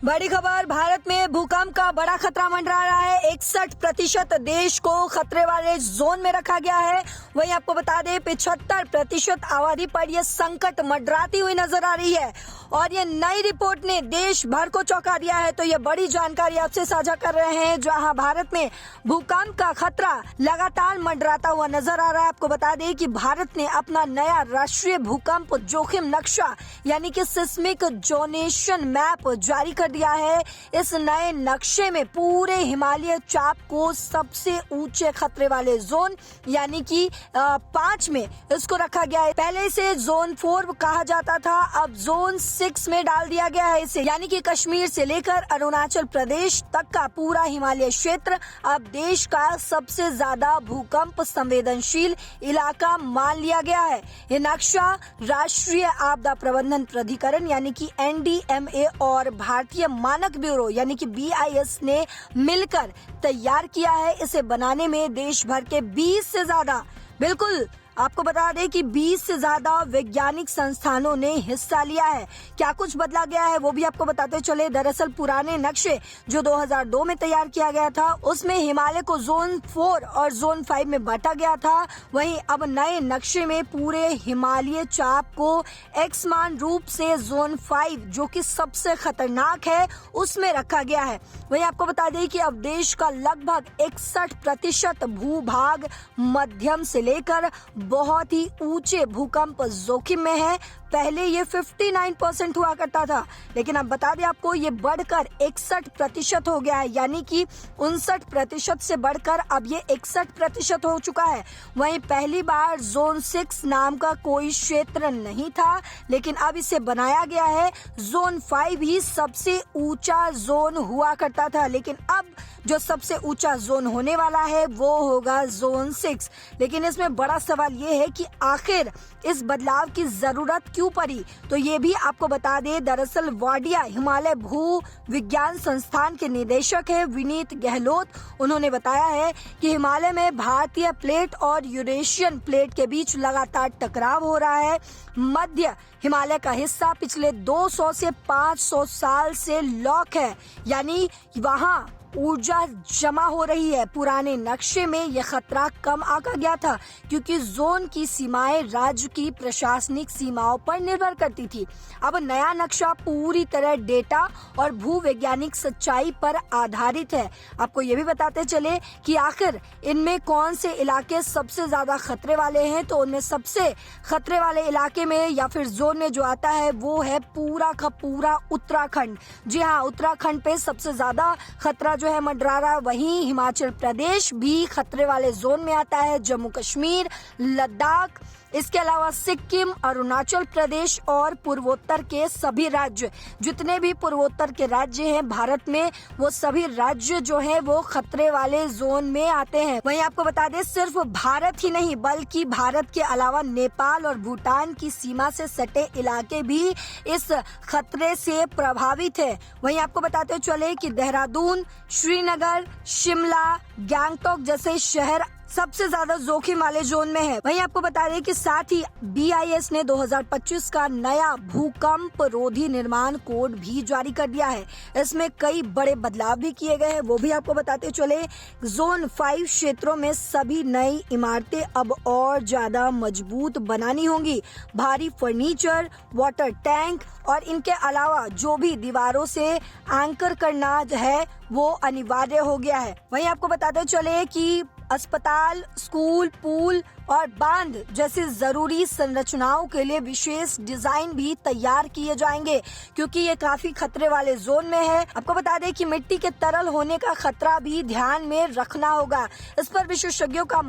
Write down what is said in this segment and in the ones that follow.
बड़ी खबर, भारत में भूकंप का बड़ा खतरा मंडरा रहा है। 61% देश को खतरे वाले जोन में रखा गया है। वहीं आपको बता दें 75% आबादी पर यह संकट मंडराती हुई नजर आ रही है और ये नई रिपोर्ट ने देश भर को चौंका दिया है। तो ये बड़ी जानकारी आपसे साझा कर रहे हैं, जहां भारत में भूकंप का खतरा लगातार मंडराता हुआ नजर आ रहा है। आपको बता दें कि भारत ने अपना नया राष्ट्रीय भूकंप जोखिम नक्शा यानी कि सिस्मिक जोनेशन मैप जारी कर दिया है। इस नए नक्शे में पूरे हिमालय चाप को सबसे ऊंचे खतरे वाले जोन यानी कि 5 में इसको रखा गया है। पहले इसे जोन 4 कहा जाता था, अब जोन 6 में डाल दिया गया है इसे, यानी कि कश्मीर से लेकर अरुणाचल प्रदेश तक का पूरा हिमालय क्षेत्र अब देश का सबसे ज्यादा भूकंप संवेदनशील इलाका मान लिया गया है। ये नक्शा राष्ट्रीय आपदा प्रबंधन प्राधिकरण यानी कि NDMA और भारतीय मानक ब्यूरो यानी कि BIS ने मिलकर तैयार किया है। इसे बनाने में देश भर के 20 से ज्यादा, बिल्कुल आपको बता दें कि 20 से ज्यादा वैज्ञानिक संस्थानों ने हिस्सा लिया है। क्या कुछ बदला गया है वो भी आपको बताते चले। दरअसल पुराने नक्शे जो 2002 में तैयार किया गया था उसमें हिमालय को जोन 4 और जोन 5 में बांटा गया था। वहीं अब नए नक्शे में पूरे हिमालय चाप को एकसमान रूप से जोन 5 जो कि सबसे खतरनाक है उसमें रखा गया है। वहीं आपको बता दें कि अब देश का लगभग 61% भूभाग मध्यम से लेकर बहुत ही ऊंचे भूकंप जोखिम में है। पहले ये 59% हुआ करता था, लेकिन अब बता दें आपको ये बढ़कर 61% हो गया है, यानी कि 59% से बढ़कर अब ये 61% हो चुका है। वहीं पहली बार जोन 6 नाम का कोई क्षेत्र नहीं था, लेकिन अब इसे बनाया गया है। जोन 5 ही सबसे ऊंचा जोन हुआ करता था, लेकिन अब जो सबसे ऊंचा जोन होने वाला है वो होगा जोन 6। लेकिन इसमें बड़ा सवाल ये है कि आखिर इस बदलाव की जरूरत क्यों पड़ी, तो ये भी आपको बता दें। दरअसल वाडिया हिमालय भू विज्ञान संस्थान के निदेशक है विनीत गहलोत, उन्होंने बताया है कि हिमालय में भारतीय प्लेट और यूरेशियन प्लेट के बीच लगातार टकराव हो रहा है। मध्य हिमालय का हिस्सा पिछले 200 से 500 साल से लॉक है, यानी वहां ऊर्जा जमा हो रही है। पुराने नक्शे में यह खतरा कम आंका गया था क्योंकि जोन की सीमाएं राज्य की प्रशासनिक सीमाओं पर निर्भर करती थी। अब नया नक्शा पूरी तरह डेटा और भूवैज्ञानिक सच्चाई पर आधारित है। आपको ये भी बताते चले कि आखिर इनमें कौन से इलाके सबसे ज्यादा खतरे वाले हैं। तो उनमें सबसे खतरे वाले इलाके में या फिर जोन में जो आता है वो है पूरा का पूरा उत्तराखंड। जी हाँ, उत्तराखंड पे सबसे ज्यादा खतरा जो है मंडरा रहा। वहीं हिमाचल प्रदेश भी खतरे वाले जोन में आता है, जम्मू कश्मीर, लद्दाख, इसके अलावा सिक्किम, अरुणाचल प्रदेश और पूर्वोत्तर के सभी राज्य, जितने भी पूर्वोत्तर के राज्य हैं भारत में, वो सभी राज्य जो है वो खतरे वाले जोन में आते हैं। वहीं आपको बता दें सिर्फ भारत ही नहीं बल्कि भारत के अलावा नेपाल और भूटान की सीमा से सटे इलाके भी इस खतरे से प्रभावित है। वहीं आपको बताते चले कि देहरादून, श्रीनगर, शिमला, गैंगटॉक जैसे शहर सबसे ज्यादा जोखिम वाले जोन में है। वहीं आपको बता दें कि साथ ही BIS ने 2025 का नया भूकंप रोधी निर्माण कोड भी जारी कर दिया है। इसमें कई बड़े बदलाव भी किए गए हैं, वो भी आपको बताते चले। जोन 5 क्षेत्रों में सभी नई इमारतें अब और ज्यादा मजबूत बनानी होंगी। भारी फर्नीचर, वाटर टैंक और इनके अलावा जो भी दीवारों से एंकर करना है वो अनिवार्य हो गया है। वहीं आपको बताते चले कि अस्पताल, स्कूल, पूल और बांध जैसी जरूरी संरचनाओं के लिए विशेष डिजाइन भी तैयार किए जाएंगे क्योंकि ये काफी खतरे वाले जोन में है। आपको बता दें कि मिट्टी के तरल होने का खतरा भी ध्यान में रखना होगा। इस पर विशेषज्ञों का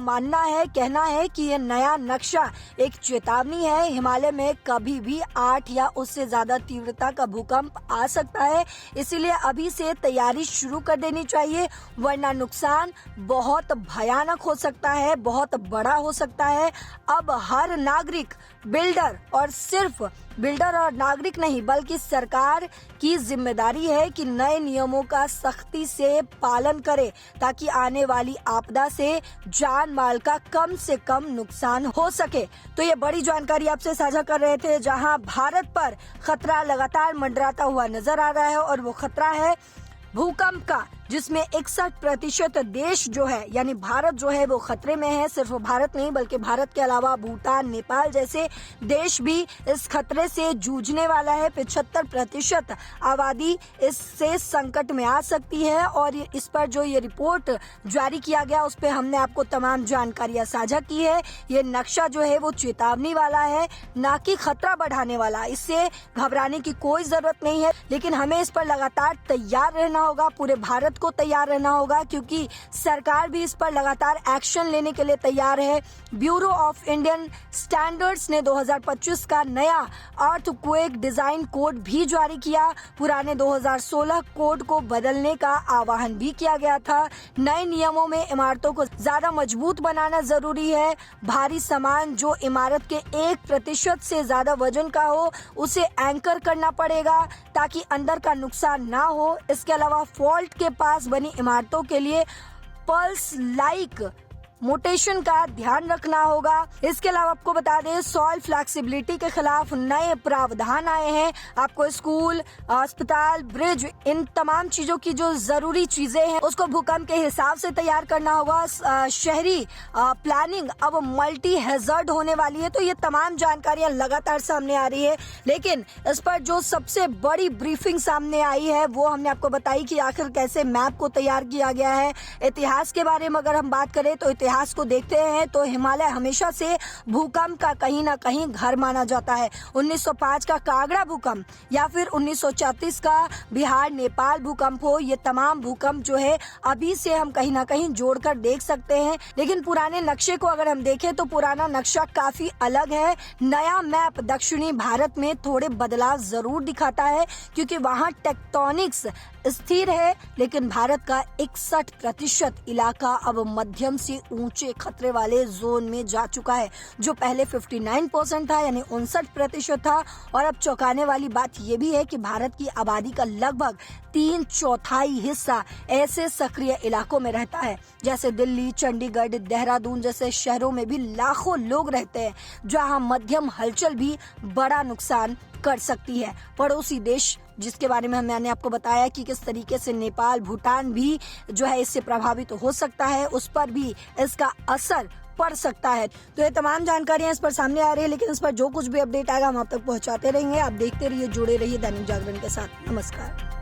कहना है कि ये नया नक्शा एक चेतावनी है। हिमालय में कभी भी 8 या उससे ज्यादा तीव्रता का भूकंप आ सकता है, इसीलिए अभी से तैयारी शुरू कर देनी चाहिए, वरना नुकसान बहुत भयानक हो सकता है, बहुत बड़ा हो सकता सकता है। अब हर नागरिक, बिल्डर, और सिर्फ बिल्डर और नागरिक नहीं बल्कि सरकार की जिम्मेदारी है कि नए नियमों का सख्ती से पालन करे ताकि आने वाली आपदा से जान माल का कम से कम नुकसान हो सके। तो ये बड़ी जानकारी आपसे साझा कर रहे थे, जहां भारत पर खतरा लगातार मंडराता हुआ नजर आ रहा है और वो खतरा है भूकंप का, जिसमें 61% देश जो है यानी भारत जो है वो खतरे में है। सिर्फ भारत नहीं बल्कि भारत के अलावा भूटान, नेपाल जैसे देश भी इस खतरे से जूझने वाला है। 75% आबादी इससे संकट में आ सकती है और इस पर जो ये रिपोर्ट जारी किया गया उस पर हमने आपको तमाम जानकारियां साझा की है। ये नक्शा जो है वो चेतावनी वाला है, ना कि खतरा बढ़ाने वाला। इससे घबराने की कोई जरूरत नहीं है, लेकिन हमें इस पर लगातार तैयार रहना होगा, पूरे भारत को तैयार रहना होगा, क्योंकि सरकार भी इस पर लगातार एक्शन लेने के लिए तैयार है। ब्यूरो ऑफ इंडियन स्टैंडर्ड्स ने 2025 का नया अर्थक्वेक डिजाइन कोड भी जारी किया। पुराने 2016 कोड को बदलने का आह्वान भी किया गया था। नए नियमों में इमारतों को ज्यादा मजबूत बनाना जरूरी है। भारी सामान जो इमारत के 1% से ज्यादा वजन का हो उसे एंकर करना पड़ेगा ताकि अंदर का नुकसान ना हो। इसके अलावा फॉल्ट के पास बनी इमारतों के लिए पल्स लाइक मोटेशन का ध्यान रखना होगा। इसके अलावा आपको बता दें, सॉइल फ्लेक्सिबिलिटी के खिलाफ नए प्रावधान आए हैं। आपको स्कूल, अस्पताल, ब्रिज, इन तमाम चीजों की जो जरूरी चीजें हैं उसको भूकंप के हिसाब से तैयार करना होगा। शहरी प्लानिंग अब मल्टी हैजर्ड होने वाली है। तो ये तमाम जानकारियां लगातार सामने आ रही है, लेकिन इस पर जो सबसे बड़ी ब्रीफिंग सामने आई है वो हमने आपको बताई कि आखिर कैसे मैप को तैयार किया गया है। इतिहास के बारे में अगर हम बात करें तो इतिहास को देखते हैं तो हिमालय हमेशा से भूकंप का कहीं ना कहीं घर माना जाता है। 1905 का कागड़ा भूकंप या फिर 1934 का बिहार नेपाल भूकंप हो, ये तमाम भूकंप जो है अभी से हम कहीं ना कहीं जोड़कर देख सकते हैं। लेकिन पुराने नक्शे को अगर हम देखें तो पुराना नक्शा काफी अलग है। नया मैप दक्षिणी भारत में थोड़े बदलाव जरूर दिखाता है क्योंकि वहाँ टेक्टोनिक्स स्थिर है, लेकिन भारत का 61% इलाका अब मध्यम से ऊंचे खतरे वाले जोन में जा चुका है, जो पहले 59% था यानी 59% था। और अब चौंकाने वाली बात यह भी है कि भारत की आबादी का लगभग 3/4 हिस्सा ऐसे सक्रिय इलाकों में रहता है, जैसे दिल्ली, चंडीगढ़, देहरादून जैसे शहरों में भी लाखों लोग रहते हैं, जहां मध्यम हलचल भी बड़ा नुकसान कर सकती है। पड़ोसी देश जिसके बारे में मैंने आपको बताया कि किस तरीके से नेपाल, भूटान भी जो है इससे प्रभावित हो सकता है, उस पर भी इसका असर पड़ सकता है। तो ये तमाम जानकारियां इस पर सामने आ रही है, लेकिन इस पर जो कुछ भी अपडेट आएगा हम आप तक पहुंचाते रहेंगे। आप देखते रहिए, जुड़े रहिए दैनिक जागरण के साथ। नमस्कार।